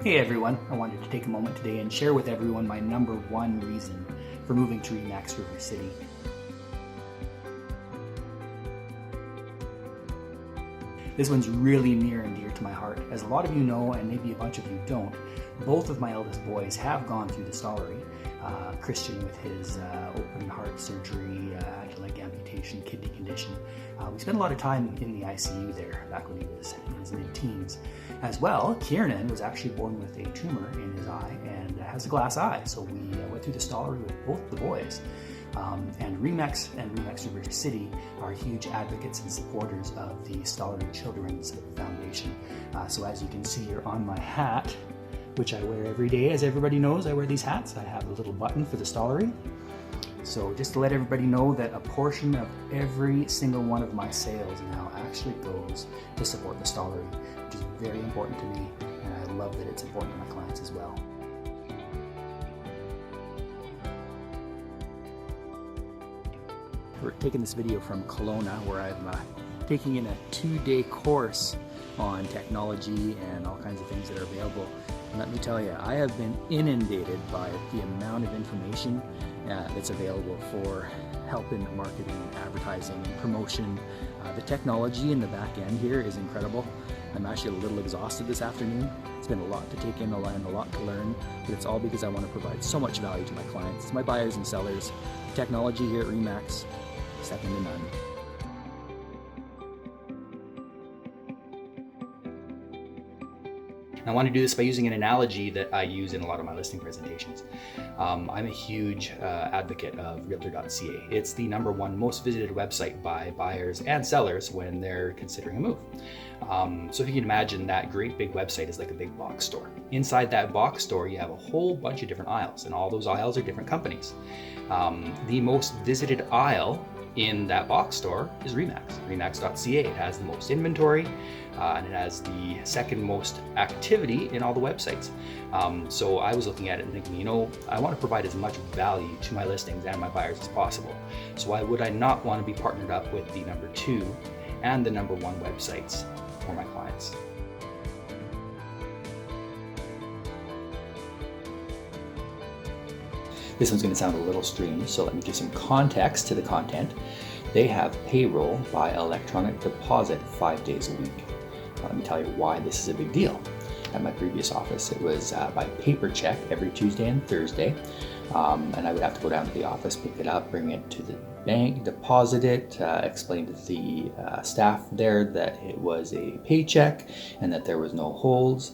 Hey everyone, I wanted to take a moment today and share with everyone my number one reason for moving to REMAX River City. This one's really near and dear to my heart. As a lot of you know, and maybe a bunch of you don't, both of my eldest boys have gone through the Stollery. Christian with his open heart surgery, leg amputation, kidney condition. We spent a lot of time in the ICU there back when he was in his mid-teens. As well, Kieran was actually born with a tumor in his eye and has a glass eye, so we went through the Stollery with both the boys. And REMAX and REMAX River City are huge advocates and supporters of the Stollery Children's Foundation. So as you can see here on my hat, which I wear every day, as everybody knows, I wear these hats. I have a little button for the Stollery. So just to let everybody know that a portion of every single one of my sales now actually goes to support the Stollery, which is very important to me, and I love that it's important to my clients as well. We're taking this video from Kelowna, where I'm taking in a 2-day course on technology and all kinds of things that are available. And let me tell you, I have been inundated by the amount of information that's available for help in marketing, advertising, and promotion. The technology in the back end here is incredible. I'm actually a little exhausted this afternoon. It's been a lot to take in and a lot to learn, but it's all because I want to provide so much value to my clients, my buyers and sellers. Technology here at REMAX, second to none. I want to do this by using an analogy that I use in a lot of my listing presentations. I'm a huge advocate of Realtor.ca. It's the #1 most visited website by buyers and sellers when they're considering a move. So if you can imagine, that great big website is like a big box store. Inside that box store, you have a whole bunch of different aisles, and all those aisles are different companies. The most visited aisle in that box store is REMAX, REMAX.ca. It has the most inventory, and it has the second most activity in all the websites. So I was looking at it and thinking, I want to provide as much value to my listings and my buyers as possible. So why would I not want to be partnered up with the #2 and the #1 websites for my clients? This one's going to sound a little strange, so let me give some context to the content. They have payroll by electronic deposit 5 days a week. Let me tell you why this is a big deal. At my previous office, it was by paper check every Tuesday and Thursday, and I would have to go down to the office, pick it up, bring it to the bank, deposit it, explain to the staff there that it was a paycheck and that there was no holds.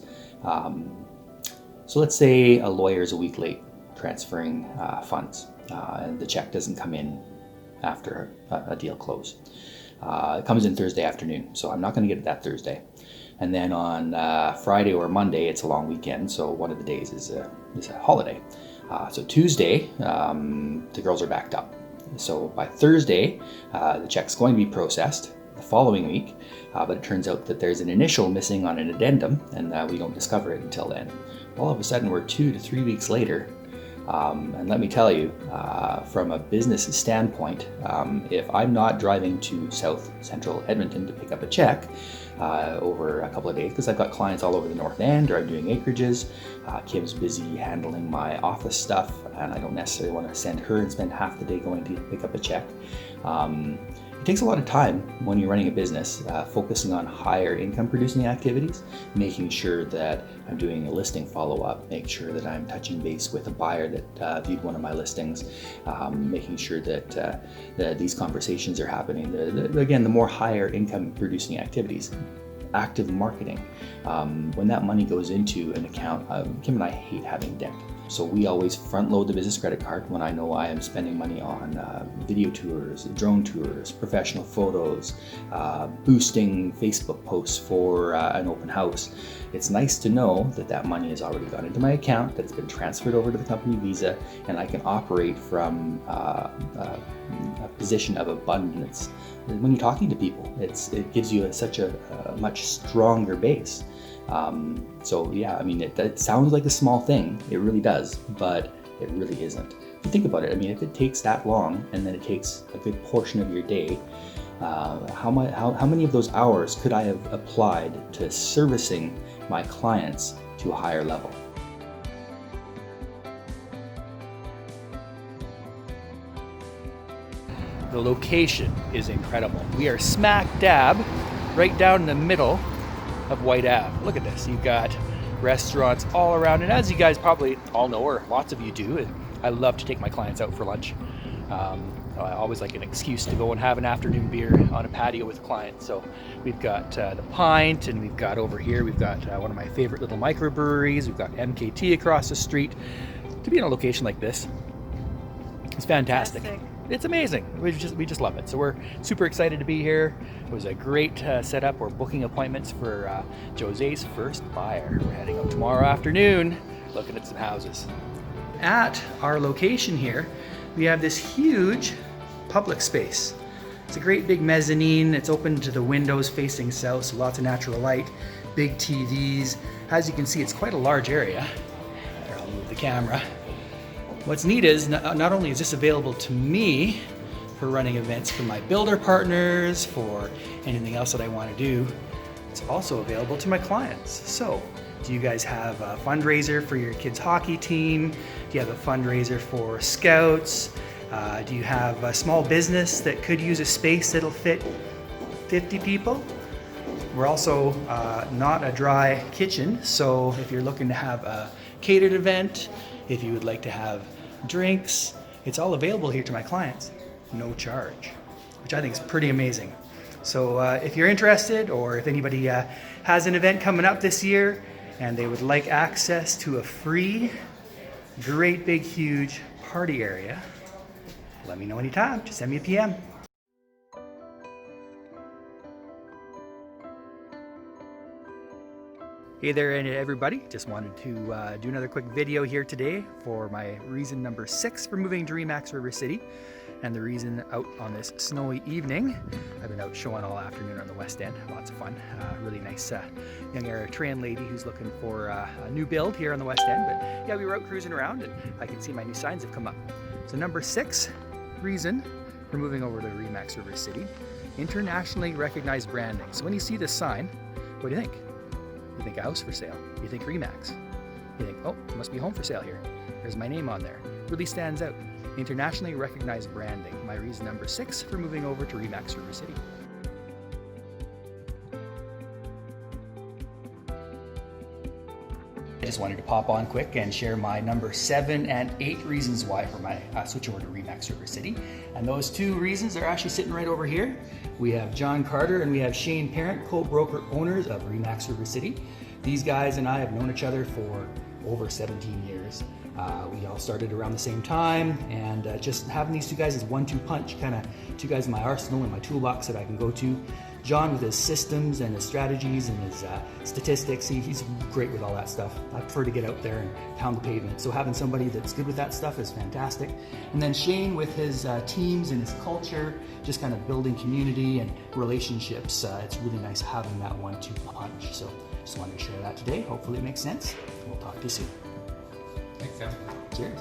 So let's say a lawyer is a week late transferring funds, and the check doesn't come in after a deal close. It comes in Thursday afternoon, so I'm not going to get it that Thursday. And then on Friday or Monday, it's a long weekend, so one of the days is a holiday. So Tuesday, the girls are backed up. So by Thursday, the check's going to be processed the following week, but it turns out that there's an initial missing on an addendum, and we don't discover it until then. All of a sudden, we're 2 to 3 weeks later. And let me tell you, from a business standpoint, if I'm not driving to South Central Edmonton to pick up a check over a couple of days, because I've got clients all over the North End, or I'm doing acreages, Kim's busy handling my office stuff, and I don't necessarily want to send her and spend half the day going to pick up a check. It takes a lot of time when you're running a business, focusing on higher income producing activities, making sure that I'm doing a listing follow-up, make sure that I'm touching base with a buyer that viewed one of my listings, making sure that these conversations are happening. Again, the more higher income producing activities, active marketing. When that money goes into an account, Kim and I hate having debt. So we always front load the business credit card when I know I am spending money on video tours, drone tours, professional photos, boosting Facebook posts for an open house. It's nice to know that that money has already gone into my account, that it's been transferred over to the company Visa, and I can operate from a position of abundance. When you're talking to people, it gives you such a much stronger base. So yeah, I mean, it sounds like a small thing. It really does, but it really isn't. If you think about it, I mean, if it takes that long and then it takes a good portion of your day, how many of those hours could I have applied to servicing my clients to a higher level. The location is incredible. We are smack dab right down in the middle of White Ave. Look at this. You've got restaurants all around, and as you guys probably all know, or lots of you do, I love to take my clients out for lunch. I always like an excuse to go and have an afternoon beer on a patio with clients. So we've got the Pint, and we've got over here, we've got one of my favorite little microbreweries. We've got MKT across the street. To be in a location like this, it's fantastic. It's amazing. We just love it. So we're super excited to be here. It was a great setup. We're booking appointments for Jose's first buyer. We're heading out tomorrow afternoon, looking at some houses. At our location here, we have this huge public space. It's a great big mezzanine. It's open to the windows facing south, so lots of natural light, big TVs. As you can see, it's quite a large area. There, I'll move the camera. What's neat is not only is this available to me for running events for my builder partners, for anything else that I want to do, it's also available to my clients. So, do you guys have a fundraiser for your kids' hockey team? Do you have a fundraiser for scouts? Do you have a small business that could use a space that'll fit 50 people? We're also not a dry kitchen, so if you're looking to have a catered event, if you would like to have drinks, it's all available here to my clients, no charge, which I think is pretty amazing. So if you're interested, or if anybody has an event coming up this year and they would like access to a free, great big huge party area, let me know anytime. Just send me a PM. Hey there everybody, just wanted to do another quick video here today for my reason number 6 for moving to REMAX River City, and the reason out on this snowy evening. I've been out showing all afternoon on the West End, lots of fun. Really nice young Eritrean lady who's looking for a new build here on the West End, but yeah, we were out cruising around and I can see my new signs have come up. So number 6 reason for moving over to REMAX River City, internationally recognized branding. So when you see this sign, what do you think? You think a house for sale. You think REMAX. You think, oh, it must be home for sale here. There's my name on there. Really stands out. Internationally recognized branding. My reason number 6 for moving over to REMAX River City. I just wanted to pop on quick and share my number 7 and 8 reasons why for my switch over to REMAX River City. And those 2 reasons are actually sitting right over here. We have John Carter and we have Shane Parent, co-broker owners of REMAX River City. These guys and I have known each other for over 17 years. We all started around the same time, and just having these 2 guys as 1-2 punch, kind of 2 guys in my arsenal and my toolbox that I can go to. John with his systems and his strategies and his statistics, he's great with all that stuff. I prefer to get out there and pound the pavement. So having somebody that's good with that stuff is fantastic. And then Shane with his teams and his culture, just kind of building community and relationships. It's really nice having that 1-2 punch. So just wanted to share that today. Hopefully it makes sense. We'll talk to you soon. Thanks, Sam. Cheers.